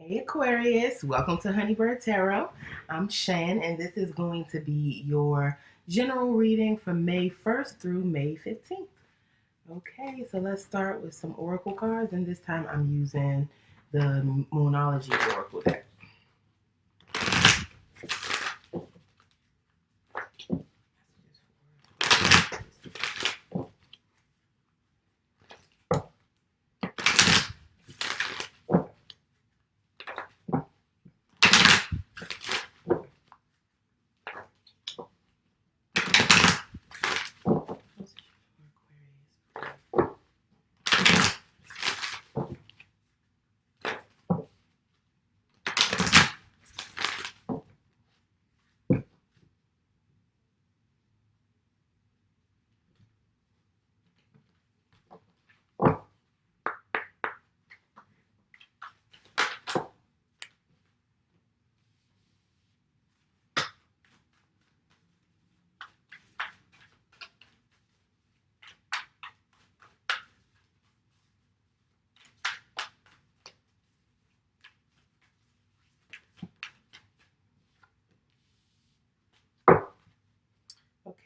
Hey Aquarius, welcome to Honeybird Tarot. I'm Shan, and this is going to be your general reading from May 1st through May 15th. Okay, so let's start with some Oracle cards, and this time I'm using the Moonology Oracle deck.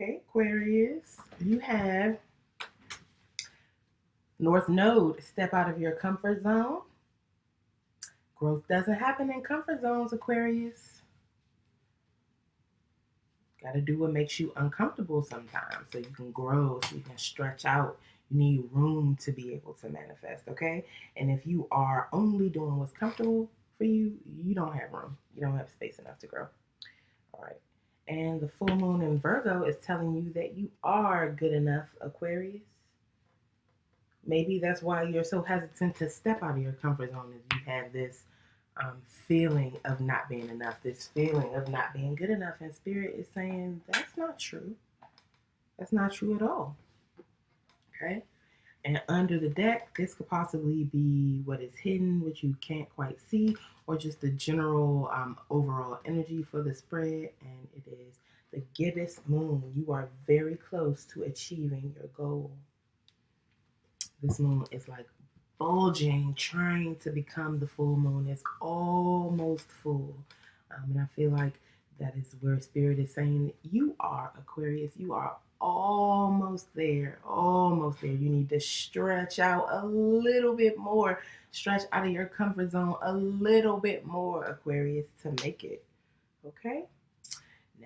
Okay, Aquarius, you have North Node, step out of your comfort zone. Growth doesn't happen in comfort zones, Aquarius. Got to do what makes you uncomfortable sometimes so you can grow, so you can stretch out. You need room to be able to manifest, okay? And if you are only doing what's comfortable for you, you don't have room. You don't have space enough to grow. All right. And the full moon in Virgo is telling you that you are good enough, Aquarius. Maybe that's why you're so hesitant to step out of your comfort zone, is you have this feeling of not being enough, this feeling of not being good enough. And Spirit is saying that's not true. That's not true at all. Okay? And under the deck, this could possibly be what is hidden, which you can't quite see, or just the general overall energy for the spread. And it is the gibbous moon. You are very close to achieving your goal. This moon is like bulging, trying to become the full moon. It's almost full. And I feel like that is where Spirit is saying you are, Aquarius. You are almost there. Almost there. You need to stretch out a little bit more. Stretch out of your comfort zone a little bit more, Aquarius, to make it. Okay?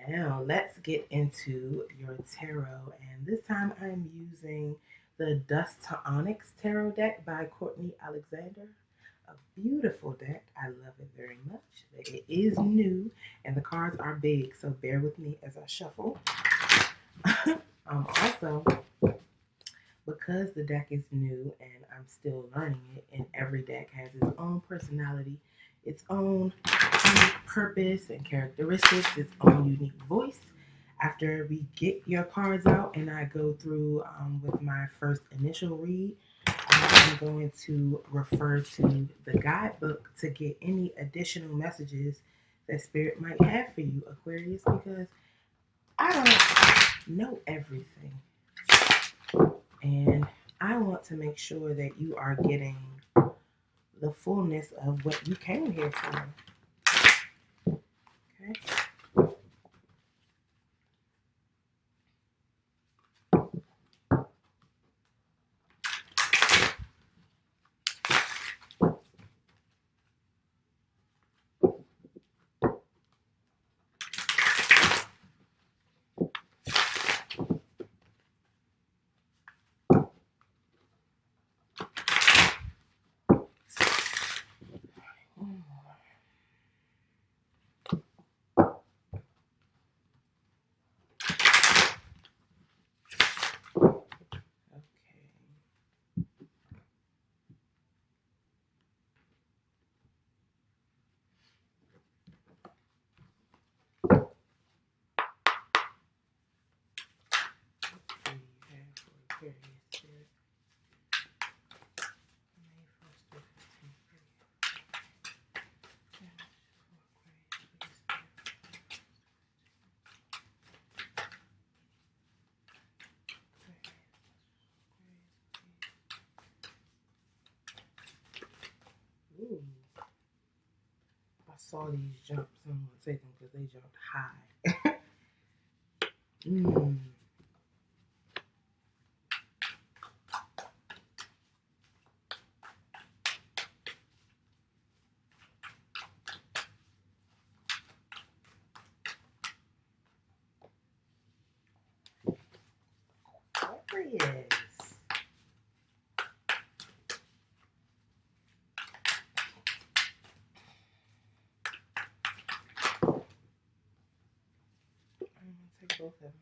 Now, let's get into your tarot. And this time I'm using the Dust to Onyx Tarot deck by Courtney Alexander. A beautiful deck. I love it very much. It is new and the cards are big, so bear with me as I shuffle. Also, because the deck is new and I'm still learning it, and every deck has its own personality, its own unique purpose and characteristics, its own unique voice. After we get your cards out and I go through with my first initial read, I'm going to refer to the guidebook to get any additional messages that Spirit might have for you, Aquarius, because I don't know everything. And I want to make sure that you are getting the fullness of what you came here for. Okay? Ooh. saw these jumps. I'm going to take them because they jumped high. mm. Aquarius. I'm going to take both of them.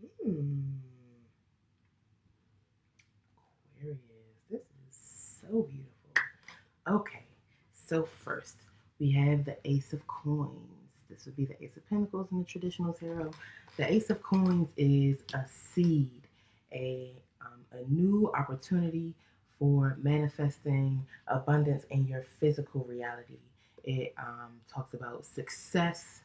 Aquarius. This is so beautiful. Okay, so first we have the Ace of Coins. This would be the Ace of Pentacles in the traditional tarot. The Ace of Coins is a seed, a new opportunity for manifesting abundance in your physical reality. It talks about success,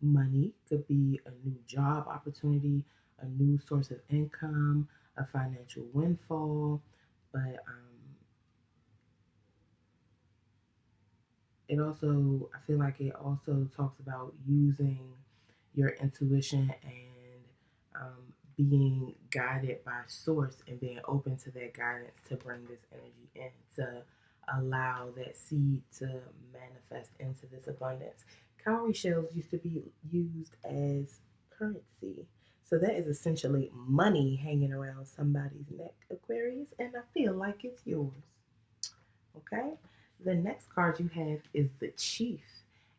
money, could be a new job opportunity, a new source of income, a financial windfall, but it also, I feel like it also talks about using your intuition and being guided by source and being open to that guidance to bring this energy in, to allow that seed to manifest into this abundance. Cowrie shells used to be used as currency. So that is essentially money hanging around somebody's neck, Aquarius, and I feel like it's yours. Okay? The next card you have is the Chief,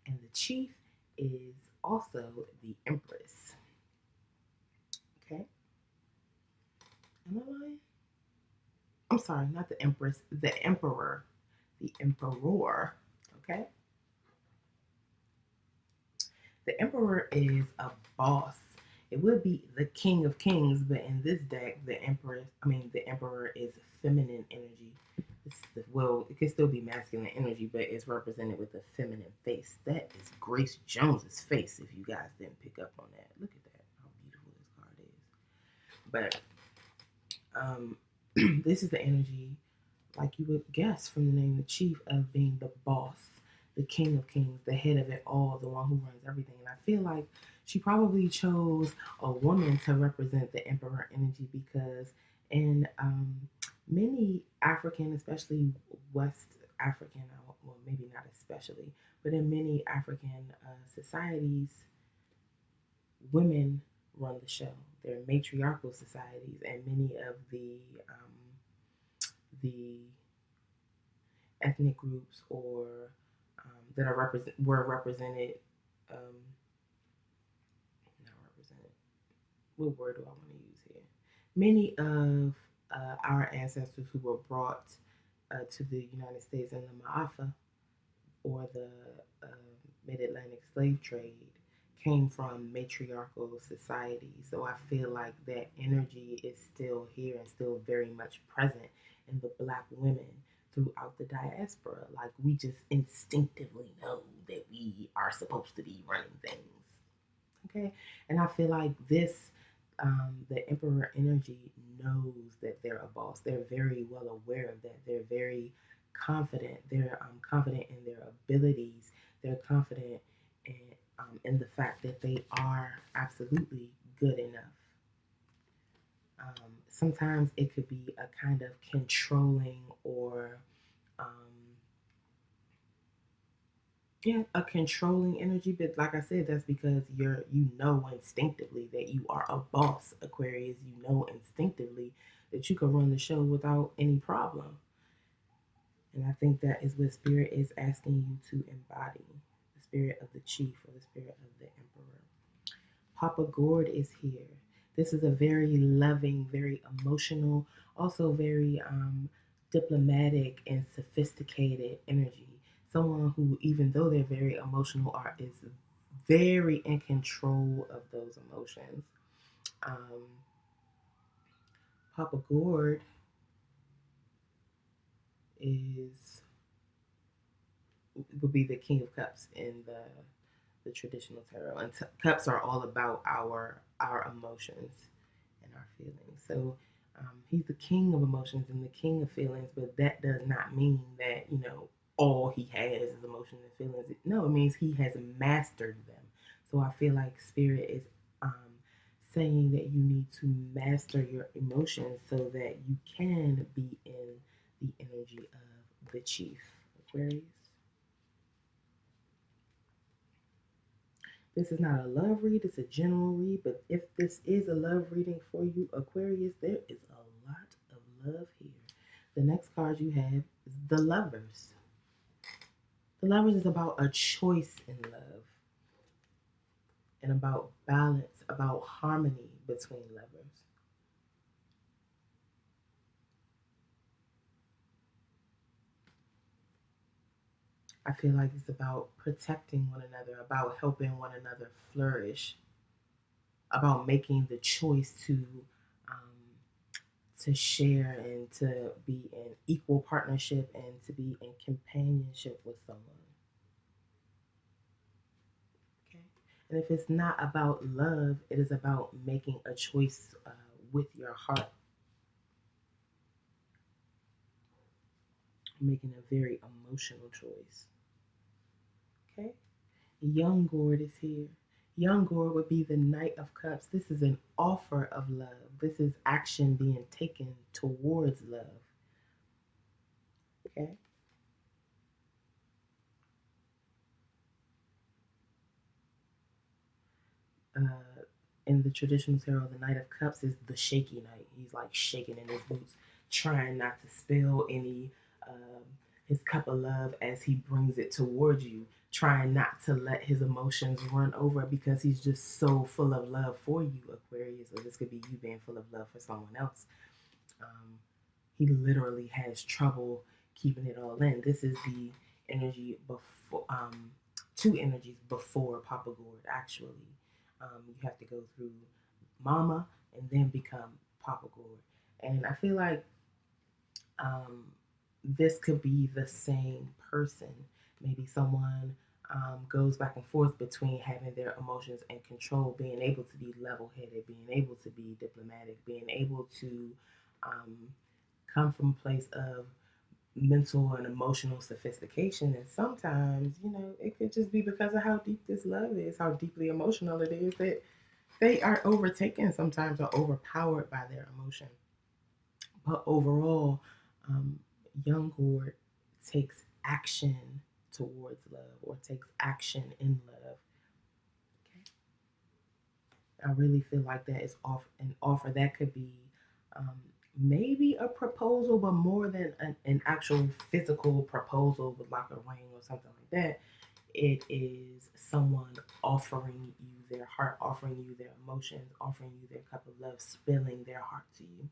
and the Chief is also the Empress. Okay? Am I lying? I'm sorry, not the Empress, the Emperor. The Emperor. Okay? The Emperor is a boss. It would be the King of Kings, but in this deck, the Emperor is feminine energy. Well, it could still be masculine energy, but it's represented with a feminine face. That is Grace Jones's face, if you guys didn't pick up on that. Look at that, how beautiful this card is. But this is the energy, like you would guess from the name, the Chief, of being the boss, the King of Kings, the head of it all, the one who runs everything. And I feel like she probably chose a woman to represent the Emperor energy because in many African, especially West African, well, maybe not especially, but in many African societies, women run the show. They're matriarchal societies, and many of the ethnic groups or that are were represented, not represented. What word do I want to use here? Many of our ancestors who were brought to the United States in the Ma'afa or the uh, mid-Atlantic slave trade came from matriarchal societies. So I feel like that energy is still here and still very much present in the Black women throughout the diaspora. Like we just instinctively know that we are supposed to be running things. Okay, and I feel like this, the Emperor energy knows that they're a boss. They're very well aware of that. They're very confident. They're confident in their abilities. They're confident in the fact that they are absolutely good enough. Sometimes it could be a kind of controlling or yeah, a controlling energy, but like I said, that's because you know instinctively that you are a boss, Aquarius. You know instinctively that you can run the show without any problem. And I think that is what Spirit is asking you to embody, the spirit of the Chief or the spirit of the Emperor. Papa Gord is here. This is a very loving, very emotional, also very diplomatic and sophisticated energy. Someone who, even though they're very emotional, is very in control of those emotions. Papa Gord is would be the King of Cups in the traditional tarot. And cups are all about our emotions and our feelings. So he's the king of emotions and the king of feelings, but that does not mean that, all he has is emotions and feelings. No, it means he has mastered them. So I feel like spirit is um, saying that you need to master your emotions so that you can be in the energy of the chief. Aquarius. This is not a love read, it's a general read, but if this is a love reading for you, Aquarius, there is a lot of love here. The next card you have is the Lovers. The Lovers is about a choice in love and about balance, about harmony between lovers. I feel like it's about protecting one another, about helping one another flourish, about making the choice um, to share and to be in equal partnership and to be in companionship with someone. Okay. And if it's not about love, it is about making a choice with your heart, making a very emotional choice. Okay. Young Gourd is here. Young Gourd would be the Knight of Cups. This is an offer of love. This is action being taken towards love. Okay. uh, in the traditional tarot, the Knight of Cups is the shaky knight. He's like shaking in his boots, trying not to spill any his cup of love as he brings it towards you, trying not to let his emotions run over because he's just so full of love for you, Aquarius. Or this could be you being full of love for someone else. Um, he literally has trouble keeping it all in. This is the energy before, two energies before Papa Gourd, actually. You have to go through Mama and then become Papa Gourd. And I feel like um, this could be the same person. Maybe someone goes back and forth between having their emotions in control, being able to be level headed, being able to be diplomatic, being able to um, come from a place of mental and emotional sophistication. And sometimes, it could just be because of how deep this love is, how deeply emotional it is, that they are overtaken sometimes or overpowered by their emotion. But overall, young Gourd takes action towards love or takes action in love. Okay. I really feel like that is an offer that could be um, maybe a proposal, but more than an actual physical proposal with like a ring or something like that. It is someone offering you their heart, offering you their emotions, offering you their cup of love, spilling their heart to you.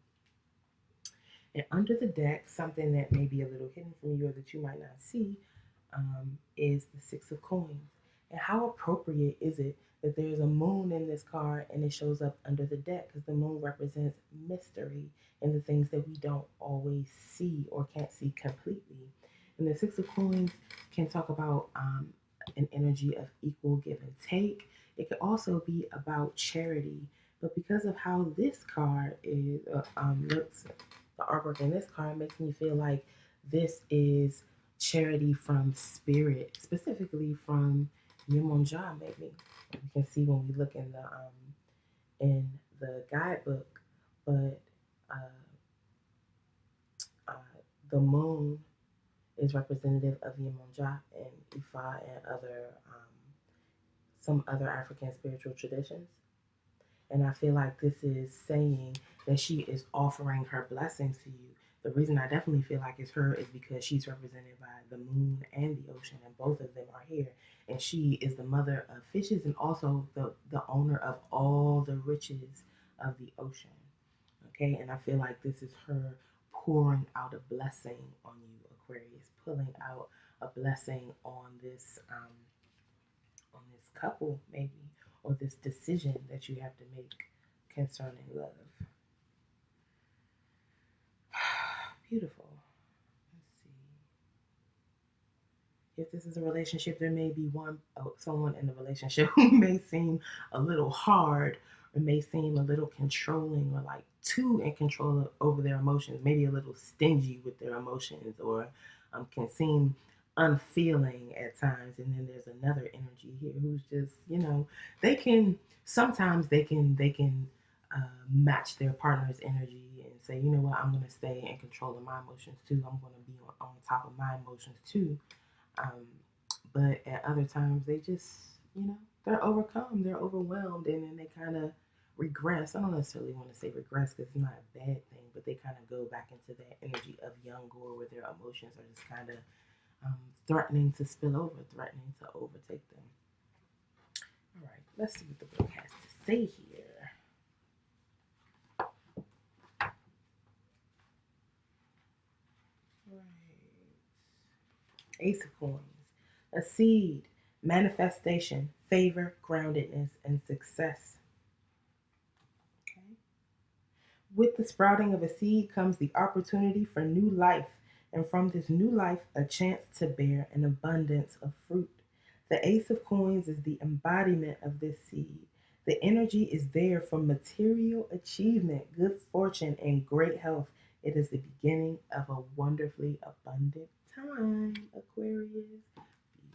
And under the deck, something that may be a little hidden from you or that you might not see, is the Six of Coins. And how appropriate is it that there's a moon in this card and it shows up under the deck? Because the moon represents mystery and the things that we don't always see or can't see completely. And the Six of Coins can talk about an energy of equal give and take. It could also be about charity. But because of how this card looks, the artwork in this card makes me feel like this is charity from spirit, specifically from Yemonja, maybe. You can see when we look in the guidebook, but uh, uh, the moon is representative of Yemonja and Ifa and other some other African spiritual traditions. And I feel like this is saying that she is offering her blessings to you. The reason I definitely feel like it's her is because she's represented by the moon and the ocean, and both of them are here. And she is the mother of fishes and also the owner of all the riches of the ocean. Okay, and I feel like this is her pouring out a blessing on you, Aquarius, pulling out a blessing on this couple, maybe, or this decision that you have to make concerning love. Beautiful. Let's see. if this is a relationship, there may be someone in the relationship who may seem a little hard or may seem a little controlling or like too in control over their emotions, maybe a little stingy with their emotions, or can seem unfeeling at times. And then there's another energy here who's just, they can sometimes they can match their partner's energy and say, you know what, I'm going to stay in control of my emotions too. I'm going to be on top of my emotions too. Um, but at other times, they just, they're overcome, they're overwhelmed, and then they kind of regress. I don't necessarily want to say regress because it's not a bad thing, but they kind of go back into that energy of young Gore where their emotions are just kind of threatening to spill over, threatening to overtake them. All right, let's see what the book has to say here. Right. Ace of Coins. A seed, manifestation, favor, groundedness, and success. Okay. With the sprouting of a seed comes the opportunity for new life, and from this new life, a chance to bear an abundance of fruit. The Ace of Coins is the embodiment of this seed. The energy is there for material achievement, good fortune, and great health. It is the beginning of a wonderfully abundant time, Aquarius.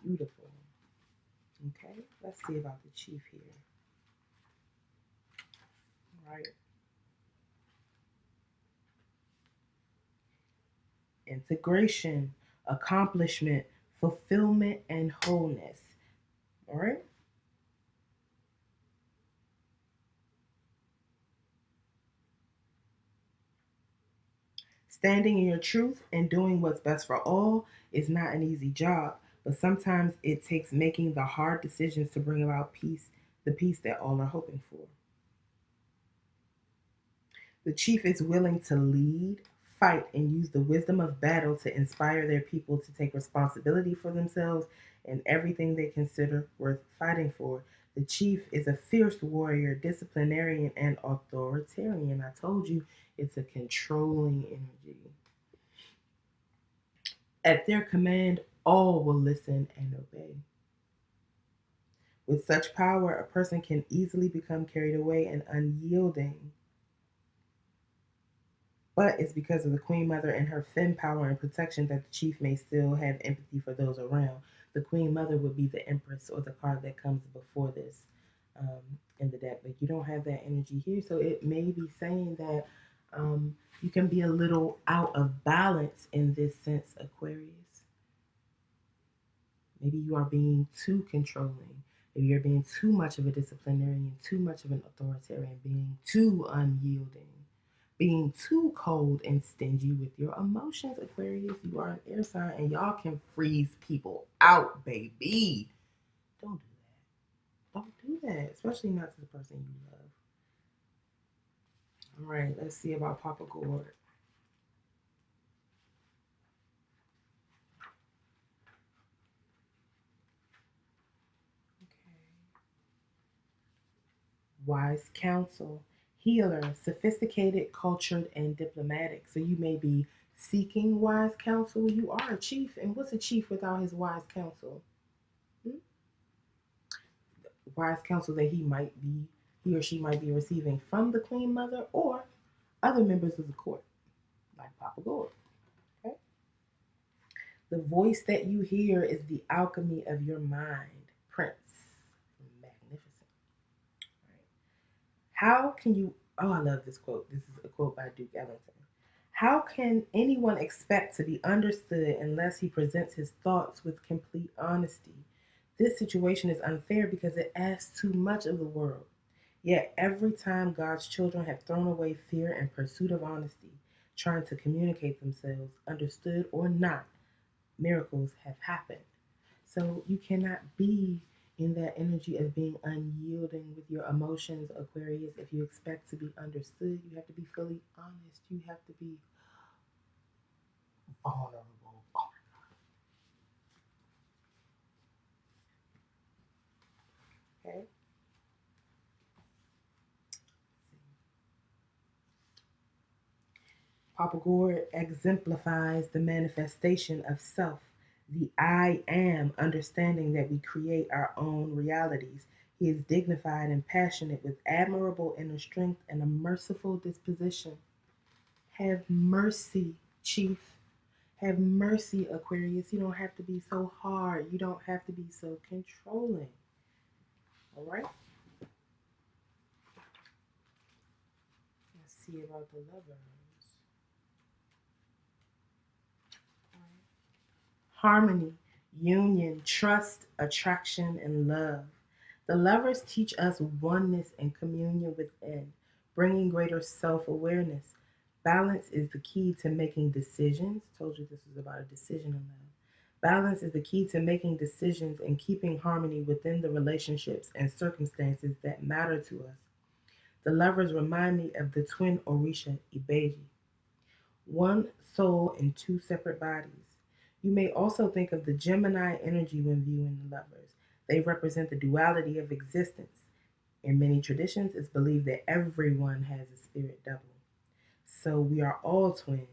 Beautiful. Okay, let's see about the chief here. Right. Integration, accomplishment, fulfillment, and wholeness. All right. Standing in your truth and doing what's best for all is not an easy job, but sometimes it takes making the hard decisions to bring about peace, the peace that all are hoping for. The chief is willing to lead, fight, and use the wisdom of battle to inspire their people to take responsibility for themselves and everything they consider worth fighting for. The chief is a fierce warrior, disciplinarian, and authoritarian. I told you it's a controlling energy. At their command, all will listen and obey. With such power, a person can easily become carried away and unyielding. But it's because of the Queen Mother and her fem power and protection that the chief may still have empathy for those around. The Queen Mother would be the Empress or the card that comes before this in the deck, but you don't have that energy here. So it may be saying that you can be a little out of balance in this sense, Aquarius. Maybe you are being too controlling. Maybe you're being too much of a disciplinarian, too much of an authoritarian, being too unyielding, being too cold and stingy with your emotions, Aquarius. You are an air sign and y'all can freeze people out, baby. Don't do that. Don't do that, especially not to the person you love. All right, let's see about Papa Gord. Okay. Wise counsel, healer, sophisticated, cultured, and diplomatic. So you may be seeking wise counsel. You are a chief, and what's a chief without his wise counsel? Hmm? Wise counsel that he or she might be receiving from the Queen Mother or other members of the court, like Papa Gold. Okay? The voice that you hear is the alchemy of your mind, Prince. Magnificent. Right? How can you? Oh, I love this quote. This is a quote by Duke Ellington. How can anyone expect to be understood unless he presents his thoughts with complete honesty? This situation is unfair because it asks too much of the world. Yet every time God's children have thrown away fear in pursuit of honesty, trying to communicate themselves, understood or not, miracles have happened. So you cannot be in that energy of being unyielding with your emotions, Aquarius. If you expect to be understood, you have to be fully honest. You have to be vulnerable. Oh, okay. Papa Gore exemplifies the manifestation of self, The I am, understanding that we create our own realities. He is dignified and passionate with admirable inner strength and a merciful disposition. Have mercy, Chief. Have mercy, Aquarius. You don't have to be so hard. You don't have to be so controlling. All right? Let's see about the lovers. All right. Harmony, union, trust, attraction, and love. The lovers teach us oneness and communion within, bringing greater self awareness. Balance is the key to making decisions. Told you this was about a decision in love. Balance is the key to making decisions and keeping harmony within the relationships and circumstances that matter to us. The lovers remind me of the twin Orisha Ibeji, one soul in two separate bodies. You may also think of the Gemini energy when viewing the lovers. They represent the duality of existence. In many traditions, it's believed that everyone has a spirit double. So we are all twins.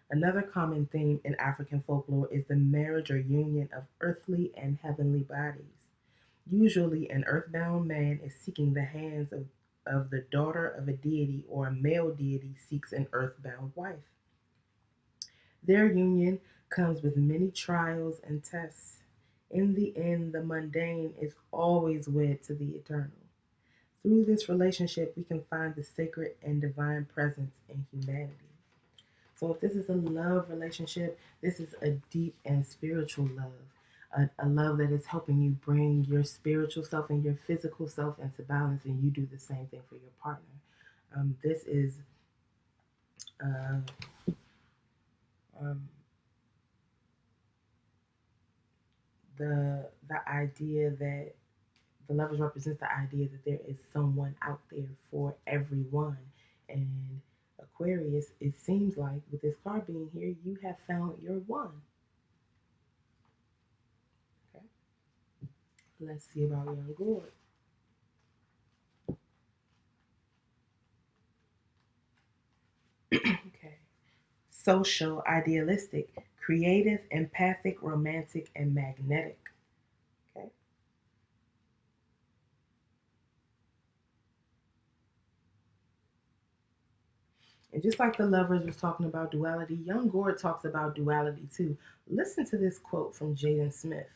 Another common theme in African folklore is the marriage or union of earthly and heavenly bodies. Usually, an earthbound man is seeking the hands of the daughter of a deity, or a male deity seeks an earthbound wife. Their union comes with many trials and tests. In the end, the mundane is always wed to the eternal. Through this relationship, we can find the sacred and divine presence in humanity. So, if this is a love relationship, this is a deep and spiritual love. A love that is helping you bring your spiritual self and your physical self into balance, and you do the same thing for your partner. This is uh, um, the idea that the lovers represents the idea that there is someone out there for everyone. And Aquarius, it seems like with this card being here, you have found your one. Okay, let's see about young Gord. Okay, social, idealistic, creative, empathic, romantic, and magnetic. Okay, and just like the lovers was talking about duality, young Gord talks about duality too. Listen to this quote from Jaden Smith.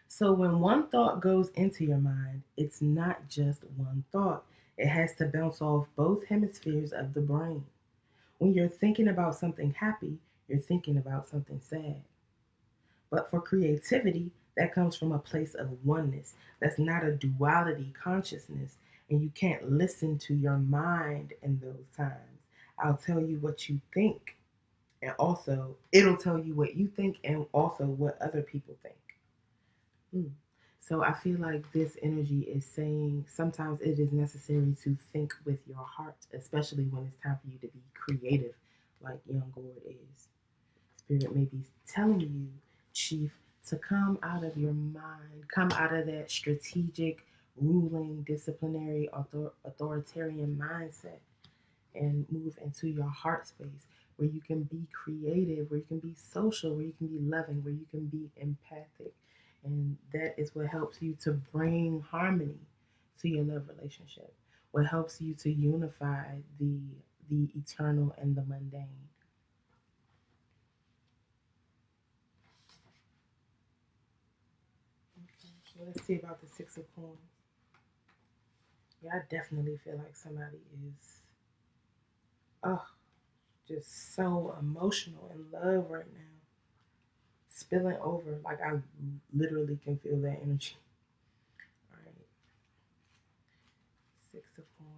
So when one thought goes into your mind, it's not just one thought. It has to bounce off both hemispheres of the brain. When you're thinking about something happy, you're thinking about something sad. But for creativity, that comes from a place of oneness. That's not a duality consciousness. And you can't listen to your mind in those times. I'll tell you what you think. And also, it'll tell you what you think and also what other people think. Mm. So I feel like this energy is saying sometimes it is necessary to think with your heart, especially when it's time for you to be creative, like Young Gord is. Spirit may be telling you, Chief, to come out of your mind, come out of that strategic, ruling, disciplinary, authoritarian mindset and move into your heart space where you can be creative, where you can be social, where you can be loving, where you can be empathic. And that is what helps you to bring harmony to your love relationship. What helps you to unify the eternal and the mundane. Okay, so let's see about the Six of Coins. Yeah, I definitely feel like somebody is oh just so emotional in love right now. Spilling over. Like I literally can feel that energy. All right, Six of Coins.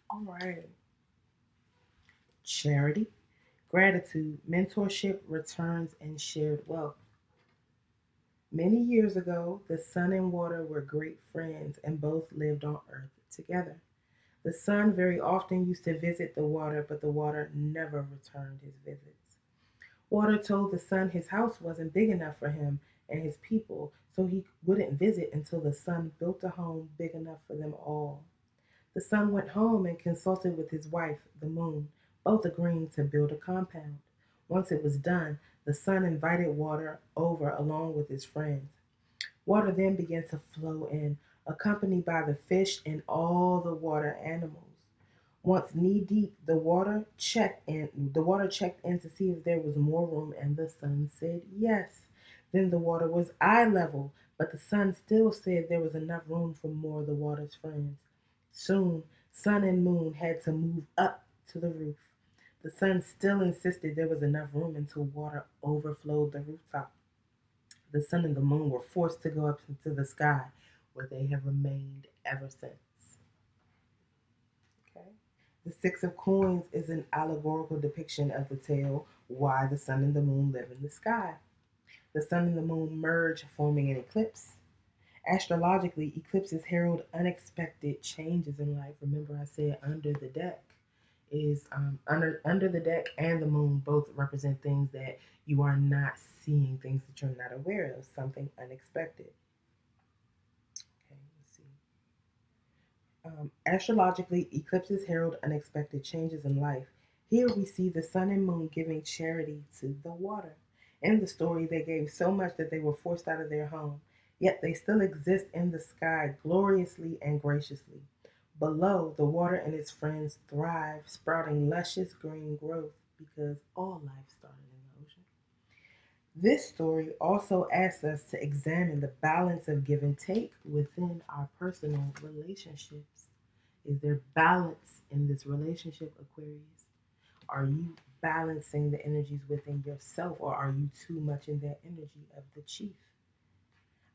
All right, charity, gratitude, mentorship, returns, and shared wealth. Many years ago, the sun and water were great friends and both lived on earth together. The sun very often used to visit the water, but the water never returned his visits. Water told the sun his house wasn't big enough for him and his people, so he wouldn't visit until the sun built a home big enough for them all. The sun went home and consulted with his wife, the moon, both agreeing to build a compound. Once it was done, the sun invited water over along with his friends. Water then began to flow in, accompanied by the fish and all the water animals. Once knee deep, the water checked in to see if there was more room, and the sun said yes. Then the water was eye level, but the sun still said there was enough room for more of the water's friends. Soon, sun and moon had to move up to the roof. The sun still insisted there was enough room until water overflowed the rooftop. The sun and the moon were forced to go up into the sky, where they have remained ever since. Okay. The Six of Coins is an allegorical depiction of the tale why the sun and the moon live in the sky. The sun and the moon merge, forming an eclipse. Astrologically, eclipses herald unexpected changes in life. Remember, I said under the deck is under the deck and the moon both represent things that you are not seeing, things that you're not aware of, something unexpected. Okay, let's see. Astrologically, eclipses herald unexpected changes in life. Here we see the sun and moon giving charity to the water. In the story, they gave so much that they were forced out of their home, yet they still exist in the sky gloriously and graciously. Below, the water and its friends thrive, sprouting luscious green growth because all life started in the ocean. This story also asks us to examine the balance of give and take within our personal relationships. Is there balance in this relationship, Aquarius? Are you balancing the energies within yourself, or are you too much in that energy of the chief?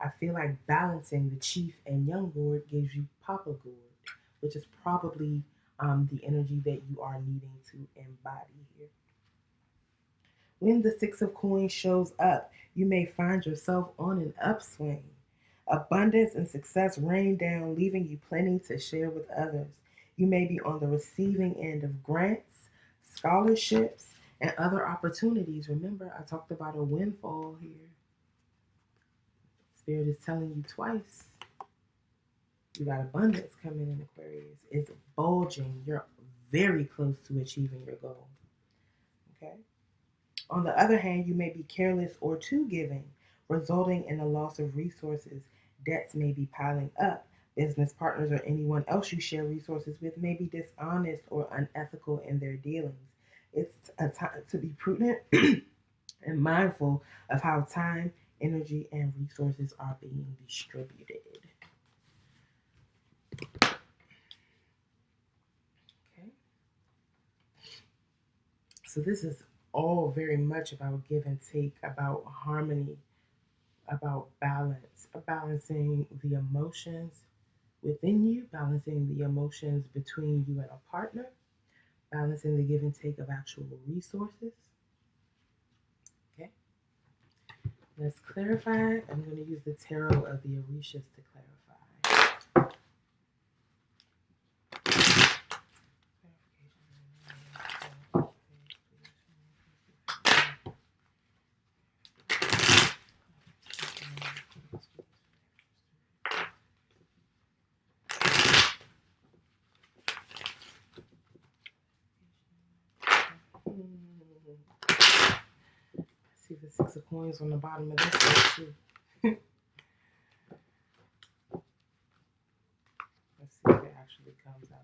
I feel like balancing the chief and young lord gives you Papa Gourd, which is probably the energy that you are needing to embody here. When the Six of Coins shows up, you may find yourself on an upswing. Abundance and success rain down, leaving you plenty to share with others. You may be on the receiving end of grants, scholarships, and other opportunities. Remember, I talked about a windfall here. Spirit is telling you twice. You got abundance coming in, Aquarius. It's bulging. You're very close to achieving your goal. Okay? On the other hand, you may be careless or too giving, resulting in a loss of resources. Debts may be piling up. Business partners or anyone else you share resources with may be dishonest or unethical in their dealings. It's a time to be prudent and mindful of how time, energy, and resources are being distributed. Okay. So this is all very much about give and take, about harmony, about balance, balancing the emotions within you, balancing the emotions between you and a partner, balancing the give and take of actual resources. Okay, let's clarify. I'm going to use the tarot of the Orishas to clarify. See the Six of Coins on the bottom of this one too. Let's see if it actually comes out.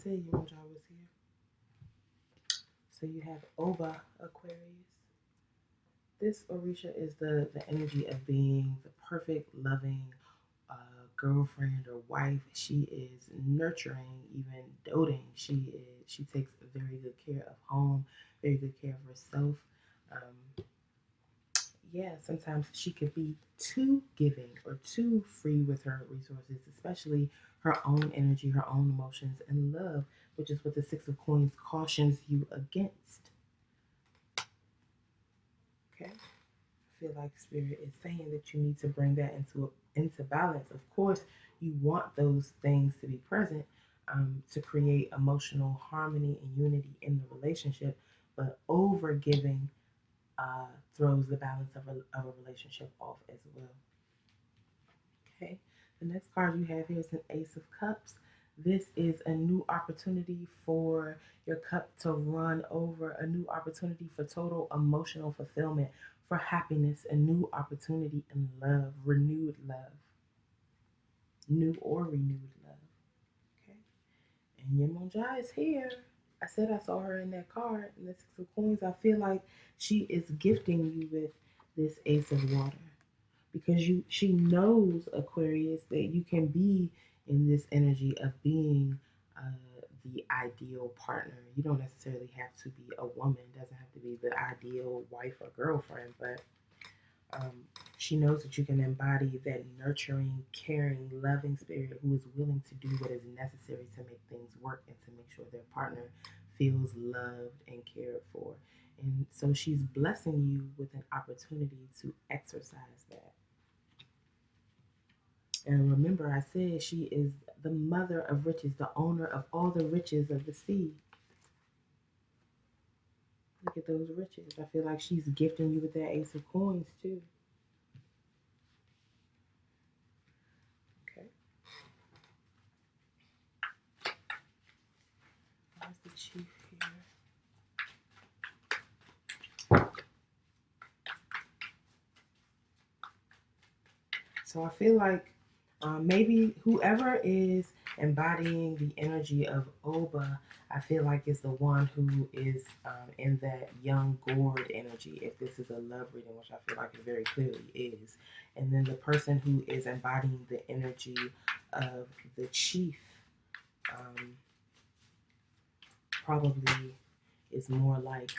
said Yasmin was here. So you have Oba, Aquarius. This Orisha is the energy of being the perfect, loving girlfriend or wife. She is nurturing, even doting. She takes very good care of home, very good care of herself. Yeah, sometimes she could be too giving or too free with her resources, especially her own energy, her own emotions, and love, which is what the Six of Coins cautions you against. Okay? I feel like Spirit is saying that you need to bring that into balance. Of course, you want those things to be present to create emotional harmony and unity in the relationship, but over giving throws the balance of a relationship off as well. Okay, the next card you have here is an Ace of Cups. This is a new opportunity for your cup to run over, a new opportunity for total emotional fulfillment, for happiness, a new opportunity in love, renewed love, new or renewed love. Okay, and Yemonja is here. I said I saw her in that card in the Six of Coins. I feel like she is gifting you with this Ace of Water because she knows, Aquarius, that you can be in this energy of being the ideal partner. You don't necessarily have to be a woman, doesn't have to be the ideal wife or girlfriend, but she knows that you can embody that nurturing, caring, loving spirit who is willing to do what is necessary to make things work and to make sure their partner feels loved and cared for. And so she's blessing you with an opportunity to exercise that. And remember, I said she is the mother of riches, the owner of all the riches of the sea. Look at those riches. I feel like she's gifting you with that Ace of Coins, too. Okay. Where's the chief here? So I feel like maybe whoever is embodying the energy of Oba, I feel like is the one who is in that young gourd energy, if this is a love reading, which I feel like it very clearly is. And then the person who is embodying the energy of the chief probably is more like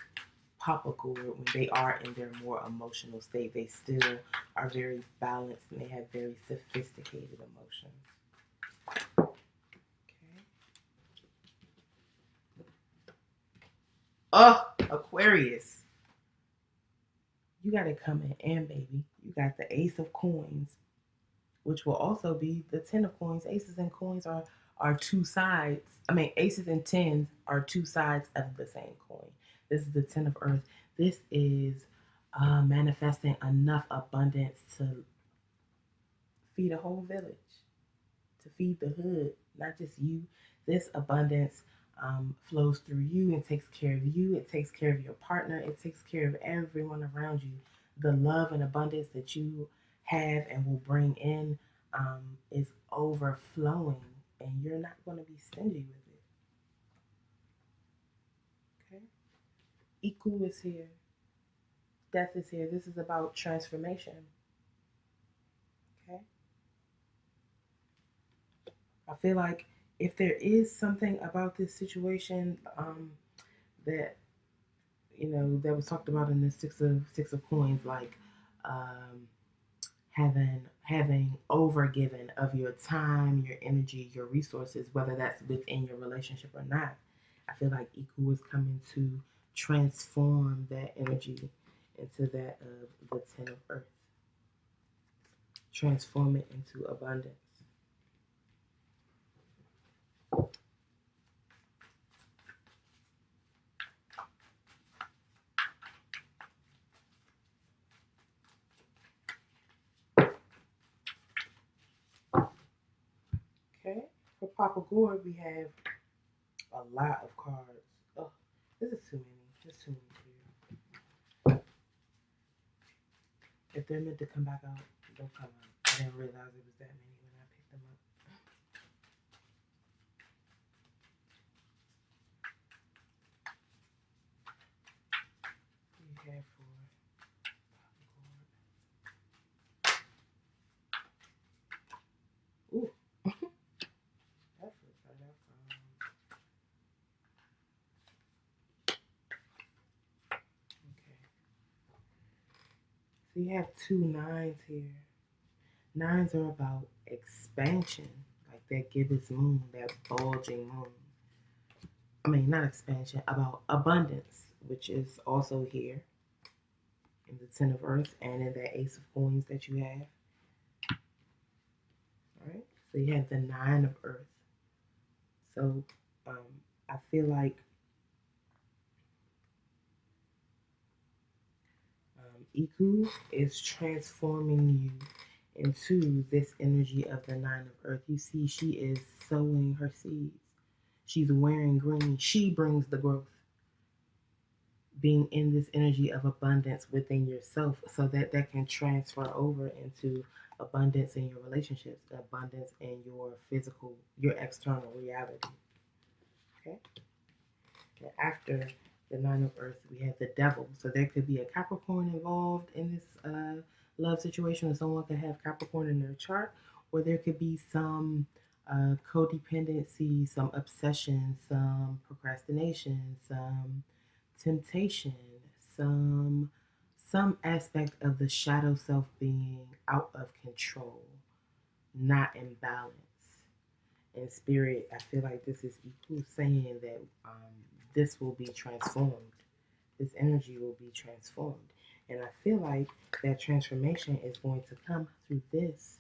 Papa Gourd when they are in their more emotional state. They still are very balanced and they have very sophisticated emotions. Okay. Oh, Aquarius. You got it coming in, baby. You got the Ace of Coins, which will also be the Ten of Coins. Aces and coins are two sides. I mean, aces and tens are two sides of the same coin. This is the Ten of Earth. This is manifesting enough abundance to feed a whole village, to feed the hood, not just you. This abundance flows through you and takes care of you. It takes care of your partner. It takes care of everyone around you. The love and abundance that you have and will bring in is overflowing, and you're not going to be stingy with it. Okay? Iku is here. Death is here. This is about transformation. Okay? I feel like if there is something about this situation that that was talked about in the six of coins, like having overgiven of your time, your energy, your resources, whether that's within your relationship or not. I feel like Iku is coming to transform that energy into that of the Ten of Earth. Transform it into abundance. Okay, for Papa Gourd, we have a lot of cards. Oh, this is too many. There's too many here. If they're meant to come back out, they'll come out. I didn't realize it was that many when I picked them up. So you have 2 9s here. 9s are about expansion, like that gibbous moon, that bulging moon. I mean, not expansion, about abundance, which is also here in the Ten of Earth and in that Ace of Coins that you have. All right, so you have the 9 of Earth. So I feel like Iku is transforming you into this energy of the 9 of Earth. You see, she is sowing her seeds. She's wearing green. She brings the growth. Being in this energy of abundance within yourself so that that can transfer over into abundance in your relationships, abundance in your physical, your external reality. Okay? And after the 9 of Earth, we have the Devil. So there could be a Capricorn involved in this love situation, or someone could have Capricorn in their chart, or there could be some codependency, some obsession, some procrastination, some temptation, some aspect of the shadow self being out of control, not in balance. In spirit, I feel like this is equal saying that this will be transformed. This energy will be transformed. And I feel like that transformation is going to come through this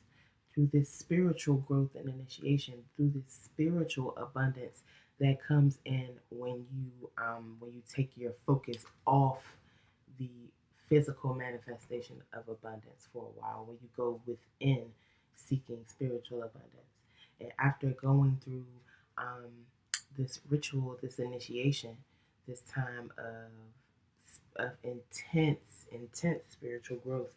spiritual growth and initiation, through this spiritual abundance that comes in when you take your focus off the physical manifestation of abundance for a while, when you go within seeking spiritual abundance. And after going through this ritual, this initiation, this time of intense spiritual growth,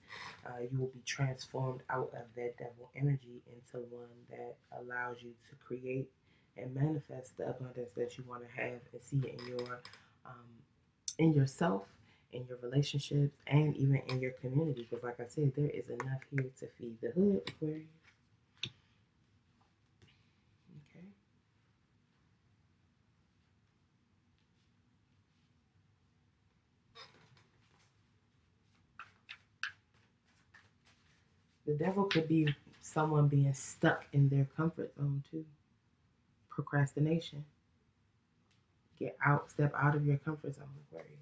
you will be transformed out of that devil energy into one that allows you to create and manifest the abundance that you want to have and see in yourself, in your relationships, and even in your community. Because, like I said, there is enough here to feed the hood, Aquarius. Okay. The devil could be someone being stuck in their comfort zone too. Procrastination. Step out of your comfort zone, Aquarius.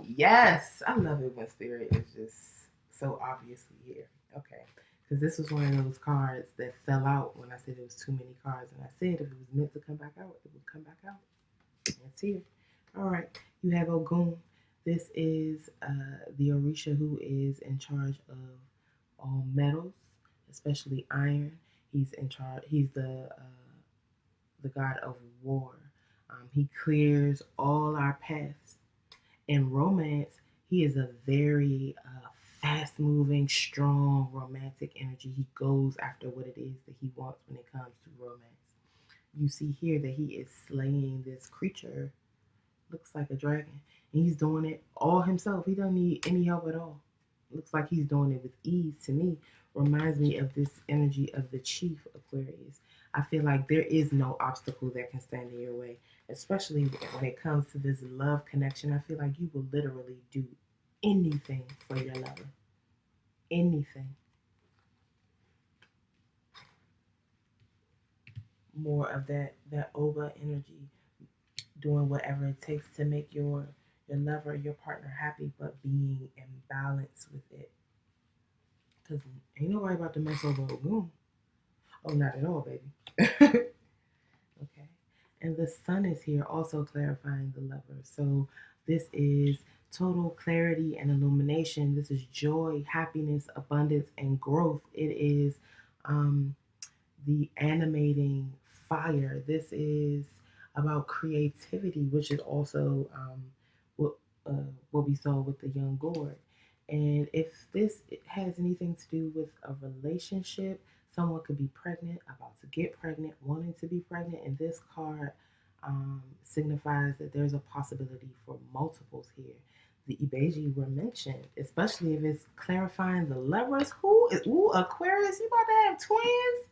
Yes, I love it when spirit is just so obviously here. Okay, because this was one of those cards that fell out when I said it was too many cards, and I said if it was meant to come back out, it would come back out. And it's here. All right, you have Ogun. This is the Orisha who is in charge of all metals, especially iron. He's in charge. He's the god of war. He clears all our paths. In romance, he is a very fast moving, strong, romantic energy. He goes after what it is that he wants when it comes to romance. You see here that he is slaying this creature, looks like a dragon, and he's doing it all himself. He don't need any help at all. Looks like he's doing it with ease to me. Reminds me of this energy of the chief, Aquarius. I feel like there is no obstacle that can stand in your way, especially when it comes to this love connection. I feel like you will literally do anything for your lover. Anything. More of that Oba energy, doing whatever it takes to make your lover, your partner happy, but being in balance with it. Because ain't nobody about to mess over a room. Oh, not at all, baby. Okay. And the sun is here also clarifying the lover. So this is total clarity and illumination. This is joy, happiness, abundance, and growth. It is the animating fire. This is about creativity, which is also what we saw with the young gourd. And if this has anything to do with a relationship, someone could be pregnant, about to get pregnant, wanting to be pregnant, and this card signifies that there's a possibility for multiples here. The Ibeji were mentioned, especially if it's clarifying the lovers. Ooh, Aquarius, you about to have twins?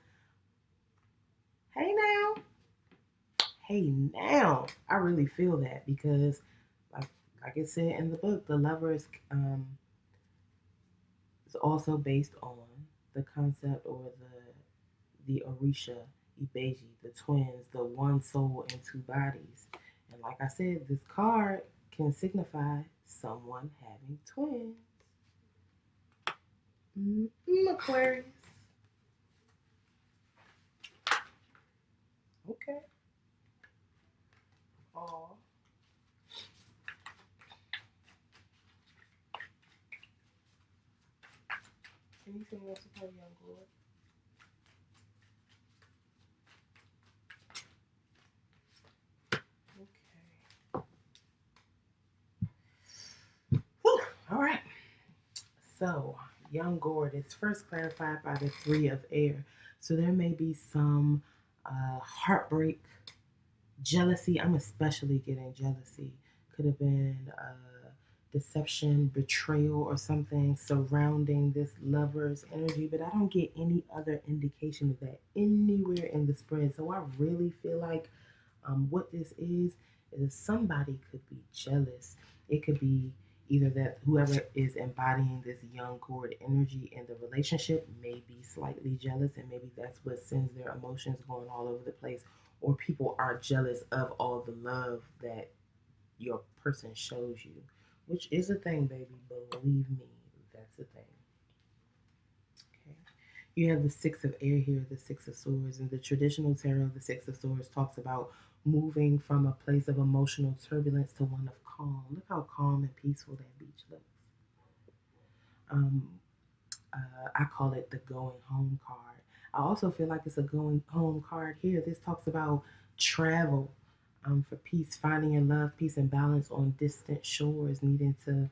Hey now. hey, now I really feel that because, like it said in the book, the lover is also based on the concept or the Orisha, Ibeji, the twins, the one soul in two bodies. And like I said, this card can signify someone having twins. Aquarius. Okay. Oh. Anything else about young Lord? Okay. Whew. All right. So, young gourd is first clarified by the three of air. So there may be some heartbreak, jealousy. I'm especially getting jealousy. Could have been deception, betrayal, or something surrounding this lover's energy, but I don't get any other indication of that anywhere in the spread. So I really feel like what this is somebody could be jealous. It could be either that whoever is embodying this young cord energy in the relationship may be slightly jealous, and maybe that's what sends their emotions going all over the place, or people are jealous of all the love that your person shows you, which is a thing, baby. Believe me, that's a thing. Okay. You have the Six of Air here, the Six of Swords. In the traditional tarot, the Six of Swords talks about moving from a place of emotional turbulence to one of calm. Look how calm and peaceful that beach looks. Um, I call it the going home card. I also feel like it's a going home card here. This talks about travel, for peace, finding your love, peace, and balance on distant shores, needing to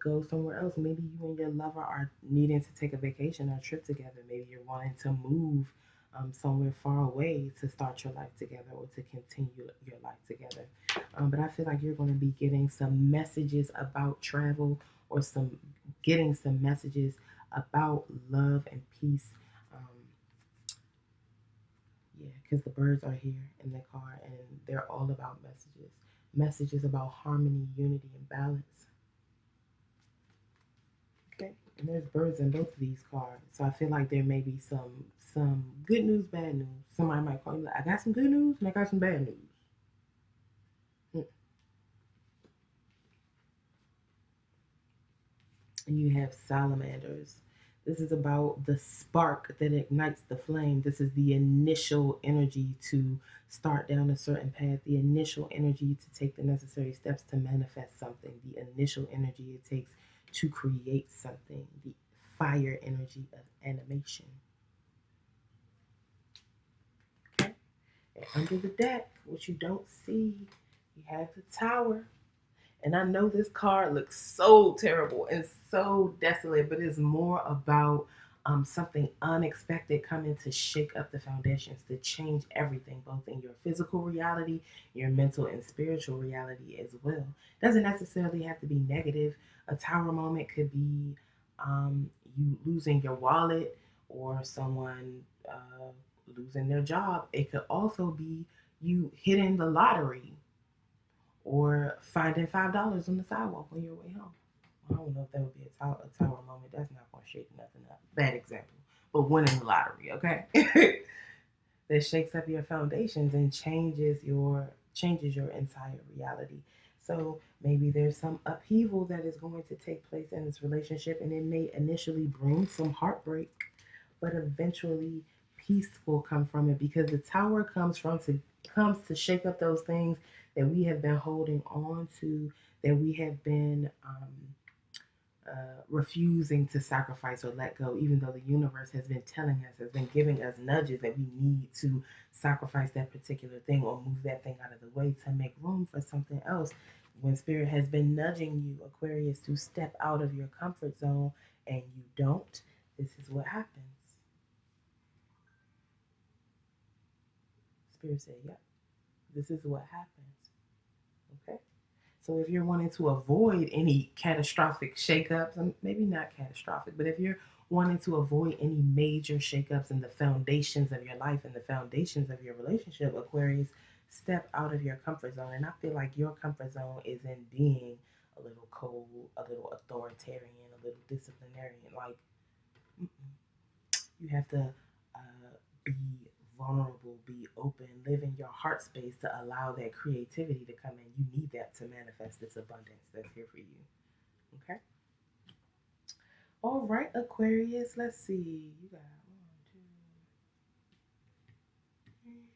go somewhere else. Maybe you and your lover are needing to take a vacation or a trip together. Maybe you're wanting to move somewhere far away to start your life together or to continue your life together. But I feel like you're going to be getting some messages about travel, or getting some messages about love and peace. Um, yeah, because the birds are here in the car and they're all about messages. Messages about harmony, unity, and balance. Okay, and there's birds in both of these cards, so I feel like there may be some good news, bad news. Somebody might call you like, I got some good news and I got some bad news. And you have salamanders. This is about the spark that ignites the flame. This is the initial energy to start down a certain path, the initial energy to take the necessary steps to manifest something, the initial energy it takes to create something, the fire energy of animation. Okay? And under the deck, what you don't see, you have the tower. And I know this card looks so terrible and so desolate, but it's more about something unexpected coming to shake up the foundations, to change everything, both in your physical reality, your mental and spiritual reality as well. Doesn't necessarily have to be negative. A tower moment could be you losing your wallet, or someone losing their job. It could also be you hitting the lottery, or finding $5 on the sidewalk on your way home. Well, I don't know if that would be a tower moment. That's not going to shake nothing up. Bad example. But winning the lottery, okay? That shakes up your foundations and changes your entire reality. So maybe there's some upheaval that is going to take place in this relationship, and it may initially bring some heartbreak, but eventually peace will come from it, because the tower comes to shake up those things that we have been holding on to, that we have been refusing to sacrifice or let go, even though the universe has been telling us, has been giving us nudges that we need to sacrifice that particular thing or move that thing out of the way to make room for something else. When spirit has been nudging you, Aquarius, to step out of your comfort zone and you don't, this is what happens. Spirit said, yep, this is what happens. Okay? So if you're wanting to avoid any catastrophic shakeups, maybe not catastrophic, but if you're wanting to avoid any major shakeups in the foundations of your life and the foundations of your relationship, Aquarius, step out of your comfort zone. And I feel like your comfort zone is in being a little cold, a little authoritarian, a little disciplinarian. Like, you have to be vulnerable, be open, live in your heart space to allow that creativity to come in. You need that to manifest this abundance that's here for you. Okay? All right, Aquarius, let's see. You got one, two, three.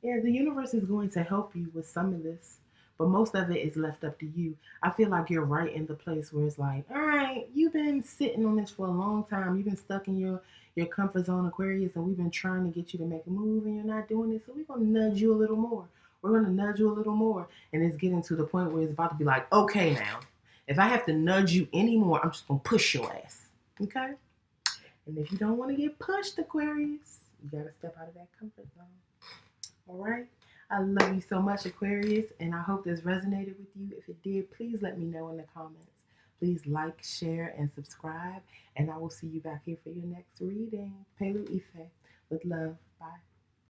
Yeah, the universe is going to help you with some of this, but most of it is left up to you. I feel like you're right in the place where it's like, all right, you've been sitting on this for a long time. You've been stuck in your comfort zone, Aquarius, and we've been trying to get you to make a move, and you're not doing it. So we're gonna nudge you a little more. We're gonna nudge you a little more, and it's getting to the point where it's about to be like, okay, now, if I have to nudge you anymore, I'm just gonna push your ass. Okay? And if you don't want to get pushed, Aquarius, you gotta step out of that comfort zone. All right. I love you so much, Aquarius, and I hope this resonated with you. If it did, please let me know in the comments. Please like, share, and subscribe, and I will see you back here for your next reading. Pelu Ife, with love.